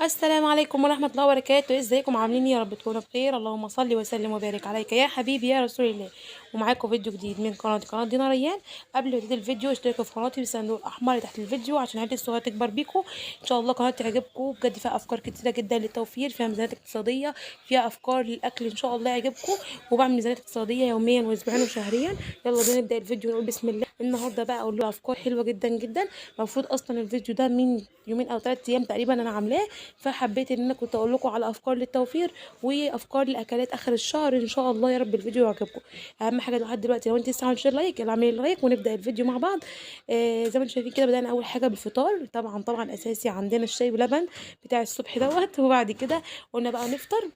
السلام عليكم ورحمة الله وبركاته، ازيكم عاملين ايه؟ يا رب تكونوا بخير. اللهم صل وسلم وبارك عليك يا حبيبي يا رسول الله. ومعاكم فيديو جديد من قناة دينا ريان. قبل ما تبتدي الفيديو اشتركوا في قناتي بالصندوق الاحمر اللي تحت الفيديو عشان عيلتي الصغيرة تكبر بيكم ان شاء الله. قناة تعجبكم بجد، فيها افكار كتيرة جدا للتوفير، فيها ميزانيات اقتصادية، فيها افكار للاكل ان شاء الله يعجبكم. وبعمل ميزانيات اقتصادية يوميا واسبوعيا وشهريا. يلا بينا نبدأ الفيديو ونقول بسم الله. النهارده بقى اقول له افكار حلوة جدا جدا. المفروض اصلا الفيديو ده من يومين او 3 ايام تقريبا انا عاملاه، فحبيت ان انا كنت اقول لكم على افكار للتوفير وافكار لاكلات اخر الشهر ان شاء الله. يا رب الفيديو يعجبكم. اهم حاجه لحد دلوقتي لو انت لسه عامل شير لايك، يلا اعملي لايك ونبدا الفيديو مع بعض. زي ما انتم شايفين كده بدانا اول حاجه بالفطار. طبعا اساسي عندنا الشاي بلبن بتاع الصبح دوت. وبعد كده قلنا بقى نفطر،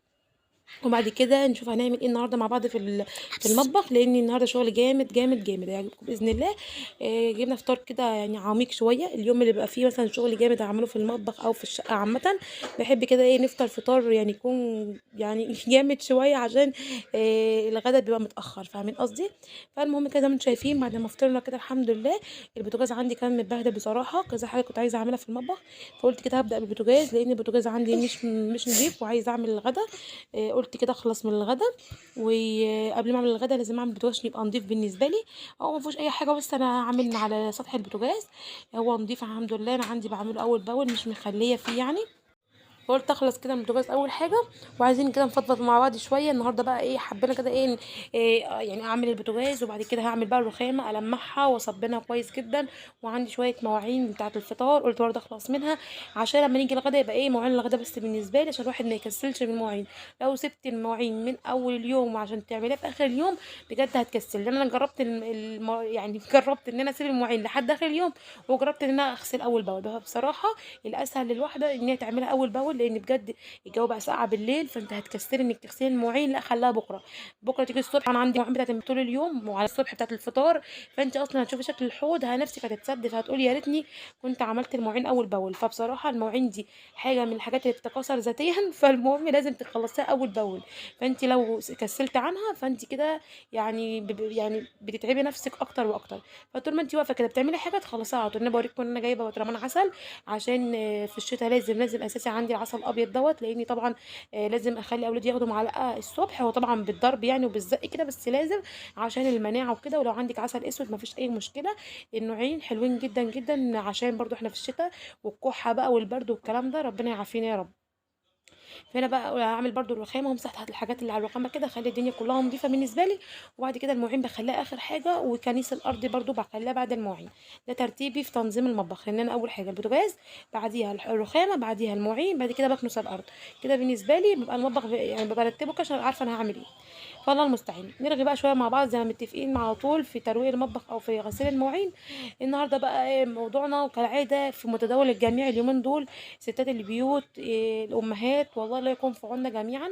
وبعد كده نشوف هنعمل ايه النهارده مع بعض في المطبخ، لان النهارده شغل جامد جامد جامد هيعجبكم باذن الله. جبنا فطار كده يعني عميق شويه. اليوم اللي بيبقى فيه مثلا شغل جامد اعمله في المطبخ او في الشقه عامه، بحب كده ايه نفطر فطار يعني يكون يعني جامد شويه، عشان الغدا بيبقى متاخر، فاهمين قصدي؟ فالمهم كده زي ما انتم شايفين بعد ما فطرنا كده الحمد لله. البوتاجاز عندي كان متبهدل بصراحه، كذا حاجه كنت عايزه اعملها في المطبخ، فقلت كده هبدا بالبوتاجاز لان البوتاجاز عندي مش نضيف وعايزه اعمل الغدا. قلت كده اخلص من الغدا، وقبل ما اعمل الغدا لازم اعمل البوتاجاز عشان يبقى نضيف بالنسبه لي. هو ما فيهوش اي حاجه، بس انا عامل على سطح البوتاجاز هو نضيف الحمد لله. انا عندي بعمله اول باول مش مخليه فيه يعني. فقلت اخلص كده من البوتاجاز اول حاجه. وعايزين كده نفضفض مع بعض شويه النهارده بقى ايه، حبينا كده إيه يعني اعمل البوتاجاز، وبعد كده هعمل بقى الرخامه المعها واصبنها كويس جدا. وعندي شويه مواعين بتاعه الفطار قلت برضه اخلص منها عشان لما نيجي الغدا يبقى ايه مواعين الغدا بس بالنسبه لي، عشان الواحد ما يكسلش من المواعين. لو سبت المواعين من اول اليوم عشان تعمليها في اخر اليوم بجد هتكسل. لان انا جربت يعني جربت ان انا اسيب المواعين لحد اخر اليوم، وجربت ان انا اغسل اول باول. بصراحه الاسهل للواحده ان هي تعملها اول باول، لان بجد الجو بقى ساقع بالليل فانت هتكسري انك تغسلي المواعين. لا خليها بكره، بكره تيجي الصبح. انا عندي مواعين بتاعت طول اليوم وعلى الصبح بتاعت الفطار، فانت اصلا هتشوفي شكل الحوض نفسك هتتصدف، هتقولي يا ريتني كنت عملت المواعين اول باول. فبصراحه المواعين دي حاجه من الحاجات اللي بتتكاثر ذاتيا فالمهم لازم تخلصيها اول باول. فانت لو كسلت عنها فانت كده يعني يعني بتتعبي نفسك اكتر واكتر. فطول ما انت واقفه كده بتعملي حاجه تخلصيها على طول. انا بوريكم ان انا جايبه برطمان عسل، عشان في الشتاء لازم اساسي عندي العسل الابيض دوت، لاني طبعا لازم اخلي اولادي ياخدوا معلقه الصبح. هو طبعا بالضرب يعني وبالزق كده بس لازم عشان المناعه وكده. ولو عندك عسل اسود مفيش اي مشكله، النوعين حلوين جدا جدا عشان برضو احنا في الشتاء والكحه بقى والبرد والكلام ده، ربنا يعافينا يا رب. فانا بقى اعمل برضو الرخامه وامسح تحت الحاجات اللي على الرخامه كده، اخلي الدنيا كلها نظيفه بالنسبه لي. وبعد كده المواعين بخليها اخر حاجه، وكنيس الارض برضو بخليها بعد المواعين. ده ترتيبي في تنظيم المطبخ، ان انا اول حاجه البوتاجاز، بعديها الرخامه، بعديها المواعين، بعد كده بكنس الارض. كده بالنسبه لي بيبقى المطبخ يعني برتبه كده عشان عارفه انا هعمل ايه. فالله المستعان. نرغي بقى شويه مع بعض زي ما متفقين على طول في ترويق المطبخ او في غسيل المواعين. النهارده بقى إيه موضوعنا؟ وكالعاده في متداول الجميع اليومين دول ستات البيوت، الامهات، والله لا يكون في عوننا جميعا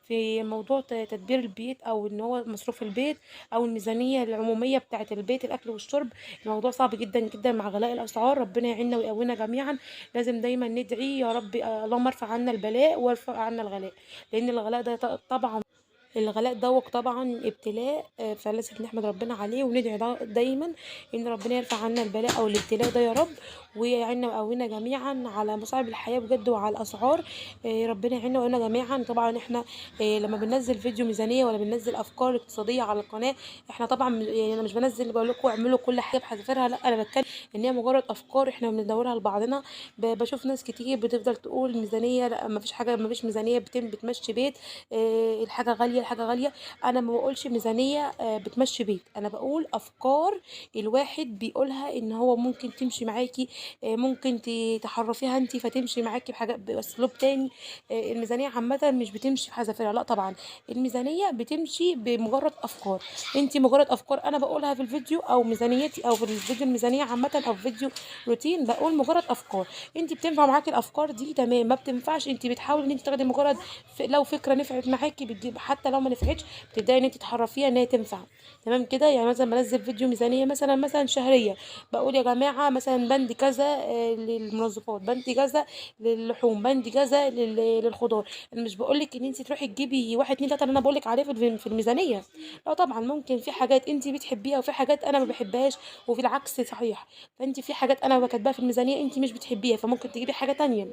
في موضوع تدبير البيت، او ان هو مصروف البيت، او الميزانيه العموميه بتاعه البيت، الاكل والشرب. الموضوع صعب جدا جدا مع غلاء الاسعار، ربنا يعيننا ويقوينا جميعا. لازم دايما ندعي يا رب اللهم ارفع عنا البلاء وارفع عنا الغلاء، لان الغلاء ده طبعا الغلاء دوت طبعا ابتلاء. فلازم نحمد ربنا عليه وندعي دايما ان ربنا يرفع عنا البلاء او الابتلاء ده يا رب، ويعيننا ويقوينا جميعا على مصاعب الحياه بجد وعلى الاسعار. ربنا يعيننا ويقوينا جميعا. طبعا احنا لما بننزل فيديو ميزانيه ولا بننزل افكار اقتصاديه على القناه، احنا طبعا يعني انا مش بنزل بقول لكم اعملوا كل حاجه بحذافيرها، لا انا بتكلم ان هي مجرد افكار احنا بندورها لبعضنا. بشوف ناس كتير بتفضل تقول ميزانيه، لا ما فيش حاجه، ما فيش ميزانيه بتمشي بيت. الحاجه غاليه، الحاجه غاليه. انا ما بقولش ميزانيه بتمشي بيت، انا بقول افكار الواحد بيقولها ان هو ممكن تمشي معاكي، ممكن تحرفيها انت فتمشي معاكي بحاجه باسلوب تاني. الميزانيه عامه مش بتمشي بحذافيرها، لا طبعا الميزانيه بتمشي بمجرد افكار. انت مجرد افكار انا بقولها في الفيديو او ميزانيتي او في الفيديو الميزانيه عامه او في فيديو روتين، بقول مجرد افكار. انت بتنفع معاكي الافكار دي تمام، ما بتنفعش انت بتحاولي ان انت تاخدي مجرد لو فكره نفعت معاكي بتجيب، حتى لو ما نفعتش بتبداي ان انت تحرفيها ان هي تنفع. تمام كده. يعني مثلا بنزل فيديو ميزانيه مثلا شهريه، بقول يا جماعه مثلا بند كذا للمنظفات، بند كذا للحوم، بند كذا للخضار. انا مش بقول لك ان انت تروحي تجيبي واحد اتنين تلاته اللي انا بقول لك عليه في الميزانيه. لا طبعا ممكن في حاجات انت بتحبيها وفي حاجات انا ما بحبهاش، وفي العكس صحيح. فانت في حاجات انا كاتباها في الميزانيه انت مش بتحبيها، فممكن تجيبي حاجه تانية.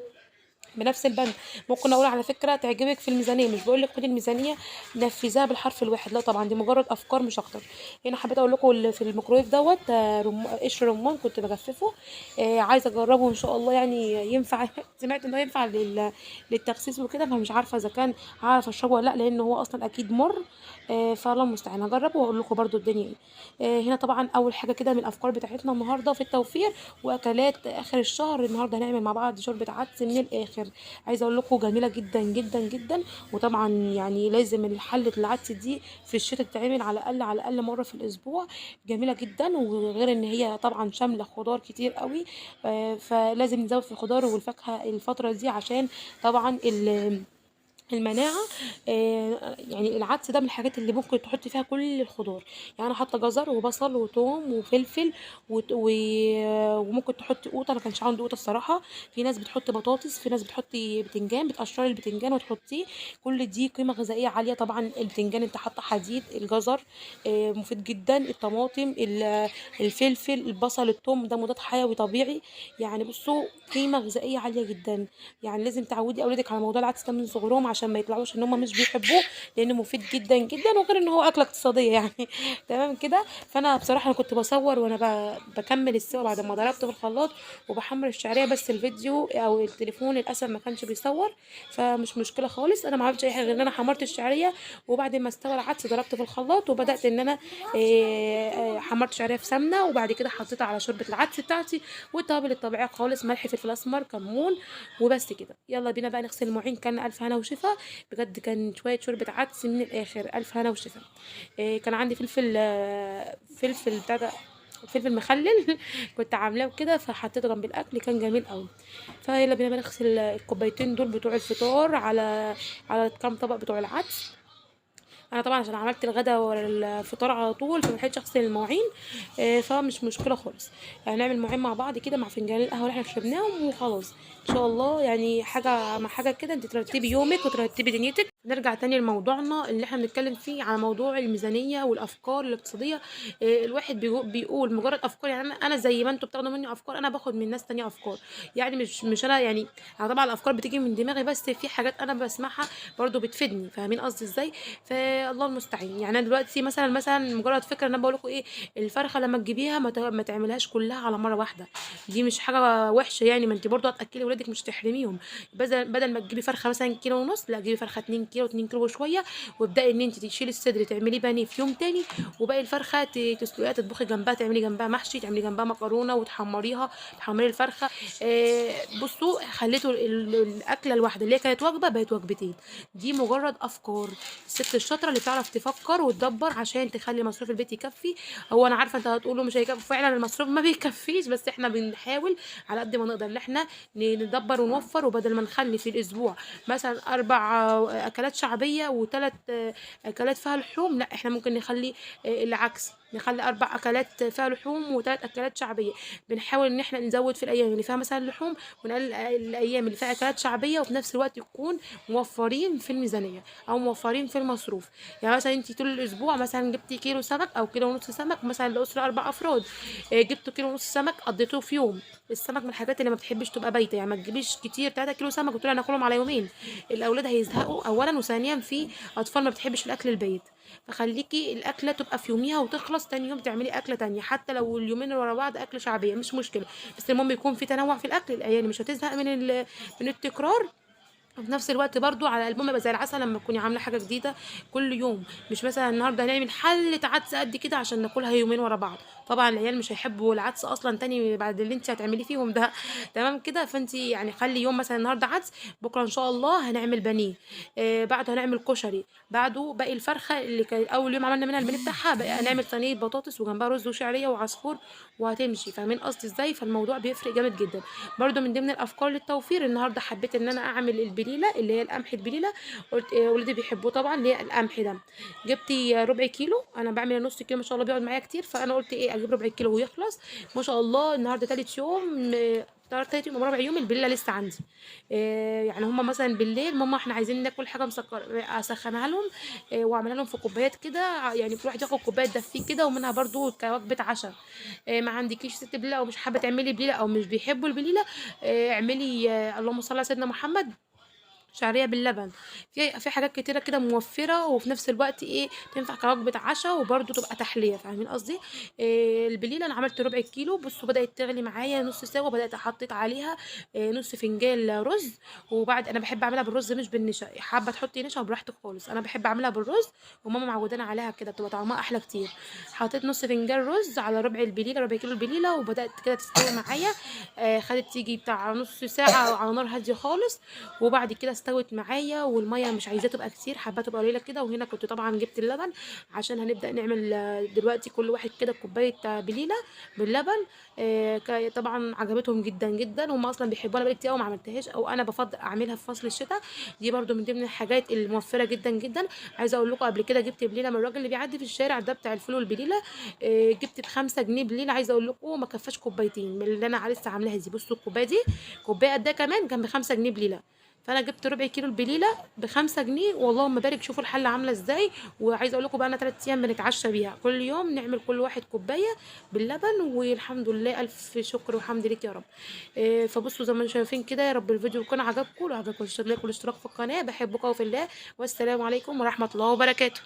بنفس البند. ممكن اقول على فكره تعجبك في الميزانيه، مش بقول لك خدي الميزانيه نفذيها بالحرف الواحد، لا طبعا دي مجرد افكار مش اكتر. هنا حبيت اقول لكم اللي في الميكرويف دوت قشر رمان كنت بجففه. عايزه اجربه ان شاء الله يعني ينفع. سمعت انه ينفع للتخسيس وكده، فمش عارفه اذا كان هعرف اشربه ولا لا، لان هو اصلا اكيد مر. فالله المستعان هجربه واقول لكم برده الدنيا ايه. هنا طبعا اول حاجه كده من الافكار بتاعتنا النهارده في التوفير واكلات اخر الشهر. النهارده هنعمل مع بعض شوربه عدس من الاخر. عايزه اقول لكم جميله جدا جدا جدا. وطبعا يعني لازم الحله العدس دي في الشتاء تتعمل على الاقل على الاقل مره في الاسبوع. جميله جدا، وغير ان هي طبعا شامله خضار كتير قوي. فلازم نزود في الخضار والفاكهه الفتره دي عشان طبعا المناعة. يعني العدس ده من الحاجات اللي ممكن تحطي فيها كل الخضار. يعني انا حاطه جزر وبصل وثوم وفلفل وممكن تحطي قوطه، انا كانش عندي قوطه الصراحه. في ناس بتحط بطاطس، في ناس بتحطي بتنجان، بتقشري البتنجان وتحطيه. كل دي قيمه غذائيه عاليه. طبعا البتنجان انت حاطه حديد، الجزر مفيد جدا، الطماطم الفلفل البصل الثوم ده مضاد حيوي طبيعي. يعني بصوا قيمه غذائيه عاليه جدا. يعني لازم تعودي اولادك على موضوع العدس ده من صغرهم عشان ما يطلعوش ان هم مش بيحبوه، لانه مفيد جدا جدا، وغير ان هو اكله اقتصاديه يعني. تمام كده. فانا بصراحه انا كنت بصور وانا بكمل السوا بعد ما ضربته في الخلاط وبحمر الشعريه، بس الفيديو او التليفون للاسف ما كانش بيصور. فمش مشكله خالص، انا ما عملتش اي حاجه غير ان انا حمرت الشعريه، وبعد ما استوى العدس ضربته في الخلاط وبدات ان انا حمرت شعريه في سمنه، وبعد كده حطيتها على شوربه العدس بتاعتي والتوابل الطبيعيه خالص، ملح فلفل اسمر كمون وبس كده. يلا بينا بقى نغسل المواعين. كان الف هنا وشفا بجد، كان شويه شوربه عدس من الاخر، الف هنا وشفا. كان عندي فلفل فلفل بتاع ده، فلفل مخلل كنت عاملاه كده فحطيته جنب الاكل، كان جميل قوي. فيلا بينا بقى نغسل الكوبايتين دول بتوع الفطار على كام طبق بتوع العدس. انا طبعا عشان عملت الغدا ورا الفطار على طول فملحقتش اغسل المواعين. فمش مشكله خالص. يعني نعمل مواعين مع بعض كده مع فنجان القهوه اللي احنا شربناهم وخلاص. ان شاء الله يعني حاجه مع حاجه كده انت ترتبي يومك وترتبي دنيتك. نرجع تاني لموضوعنا اللي احنا بنتكلم فيه على موضوع الميزانيه والافكار الاقتصاديه. الواحد بيقول مجرد افكار. يعني انا زي ما انتوا بتاخدوا مني افكار انا باخد من ناس تانية افكار. يعني مش انا يعني. انا طبعا الافكار بتيجي من دماغي، بس في حاجات انا بسمعها برضو بتفيدني. فاهمين قصدي ازاي؟ فالله المستعان. يعني انا دلوقتي مثلا مجرد فكره ان انا بقول لكم ايه، الفرخه لما تجيبيها ما تعملهاش كلها على مره واحده. دي مش حاجه وحشه يعني، ما انت برضو هتاكلي ولادك مش تحرميهم. بدل ما تجيبي فرخه مثلا كيلو ونص، لا جيبي فرخه 2 كيلو 2 كيلو وشويه. وابداي ان انت تشيلي الصدر تعمليه بانيه في يوم تاني، وباقي الفرخه تسلقيها تطبخي جنبها، تعملي جنبها محشي، تعملي جنبها مكرونه وتحمريها، تحمري الفرخه. بصوا خليتوا الاكله الواحده اللي هي كانت وجبه بقت وجبتين. دي مجرد افكار. الست الشاطره اللي بتعرف تفكر وتدبر عشان تخلي مصروف البيت يكفي. هو انا عارفه انت هتقولوا مش هيكفي، فعلا المصروف ما بيكفيش، بس احنا بنحاول على قد ما نقدر ان احنا ندبر ونوفر. وبدل ما نخلي في الاسبوع مثلا 4 اكلات شعبيه وثلاث اكلات فيها لحوم، لا احنا ممكن نخلي العكس، نخلي 4 اكلات فيها لحوم و3 اكلات شعبيه. بنحاول ان احنا نزود في الايام اللي فيها مثلا لحوم، ونقلل الايام اللي فيها اكلات شعبيه، وفي نفس الوقت يكون موفرين في الميزانيه او موفرين في المصروف. يعني مثلا انت طول الاسبوع مثلا جبتي كيلو سمك او كيلو ونص سمك مثلا لاسره 4 افراد. جبتوا كيلو ونص سمك قضيتوه في يوم. السمك من الحاجات اللي ما بتحبش تبقى بايته، يعني ما تجيبيش كتير 3 كيلو سمك وتقولي هناكلهم على يومين. الاولاد هيزهقوا اولا، وثانيا في اطفال ما بتحبش الاكل البايت. فخليكي الاكله تبقى في يوميها وتخلص تاني يوم تعملي اكله تانية، حتى لو اليومين ورا بعض اكل شعبيه مش مشكله. بس المهم يكون في تنوع في الاكل، العيال مش هتزهق من التكرار. وفي نفس الوقت برضو على قلبهم يبقى زي العسل لما تكوني عامله حاجه جديده كل يوم. مش مثلا النهارده هنعمل حله عدس قد كده عشان ناكلها يومين ورا بعض. طبعا العيال مش هيحبوا العدس اصلا تاني بعد اللي انت هتعمليه فيهم ده. تمام كده. فانت يعني خلي يوم مثلا النهارده عدس، بكره ان شاء الله هنعمل بانيه، بعده هنعمل كشري، بعده باقي الفرخه اللي كان اول يوم عملنا منها البانيه بتاعها بقى هنعمل صينيه بطاطس وجنبها رز وشعريه وعصفور وهتمشي. فاهمين قصدي ازاي؟ فالموضوع بيفرق جامد جدا. برضو من ضمن الافكار للتوفير النهارده حبيت ان انا اعمل البليله اللي هي القمح البليله. قلت ولادي بيحبوه طبعا اللي هي القمح ده. جبتي ربع كيلو، انا بعمل نص كيلو ما شاء الله بيقعد معايا كتير، فانا قلت ايه اجيب ربع كيلو ويخلص. ما شاء الله النهارده تالت يوم، تالت يوم ورابع يوم البليله لسه عندي. يعني هما مثلا بالليل ماما احنا عايزين ناكل حاجه مسكره، اسخنها لهم واعملها لهم في كوبايات كده، يعني كل واحد ياخد كوبايه تدفيه كده، ومنها برضو كوجبه عشاء. ما عندكيش ست بليله او مش حابه تعملي بليله او مش بيحبوا البليله، اعملي اللهم صل على سيدنا محمد شعريه باللبن. في حاجات كتيره كده موفره، وفي نفس الوقت ايه تنفع كوجبه عشاء وبرده تبقى تحليه، فاهمين قصدي؟ البليله انا عملت ربع كيلو، بصوا بدات تغلي معايا نص سوا، بدات حطيت عليها نص فنجان رز. وبعد انا بحب اعملها بالرز مش بالنشا، حابه تحطي نشا براحتك خالص، انا بحب اعملها بالرز، وماما معودانا عليها كده بتبقى طعمها احلى كتير. حطيت نص فنجان رز على ربع البليله، ربع كيلو البليله، وبدات كده تستوي معايا. خدت تيجي بتاع نص ساعه على نار هاديه خالص. وبعد كده استوت معايا، والميه مش عايزاه تبقى كتير، حابه تبقى قليله كده. وهنا كنت طبعا جبت اللبن عشان هنبدا نعمل دلوقتي كل واحد كده كوبايه بليله باللبن. طبعا عجبتهم جدا جدا، هم اصلا بيحبوها، بقالي كتير قوي ما عملتهاش، او انا بفضل اعملها في فصل الشتاء. دي برده من ضمن الحاجات الموفره جدا جدا. عايزه اقول لكم قبل كده جبت بليله من الراجل اللي بيعدي في الشارع ده بتاع الفول والبليله، جبت ب5 جنيه بليله. عايزه اقول لكم ما كفاش كوبايتين من اللي انا لسه عاملاها دي. بصوا الكوبايه دي كوبايه قد كمان كان ب5 جنيه بليله، فانا جبت ربع كيلو البليله ب5 جنيه، واللهم بارك. شوفوا الحله عامله ازاي. وعايزه اقول لكم بقى انا 3 ايام بنتعشى بيها، كل يوم نعمل كل واحد كوبايه باللبن، والحمد لله الف شكر وحمد لك يا رب. فبصوا زي ما انتم شايفين كده، يا رب الفيديو يكون عجبكم. لو عجبكم الاشتراك والاشتراك في القناه، بحبكم في الله، والسلام عليكم ورحمه الله وبركاته.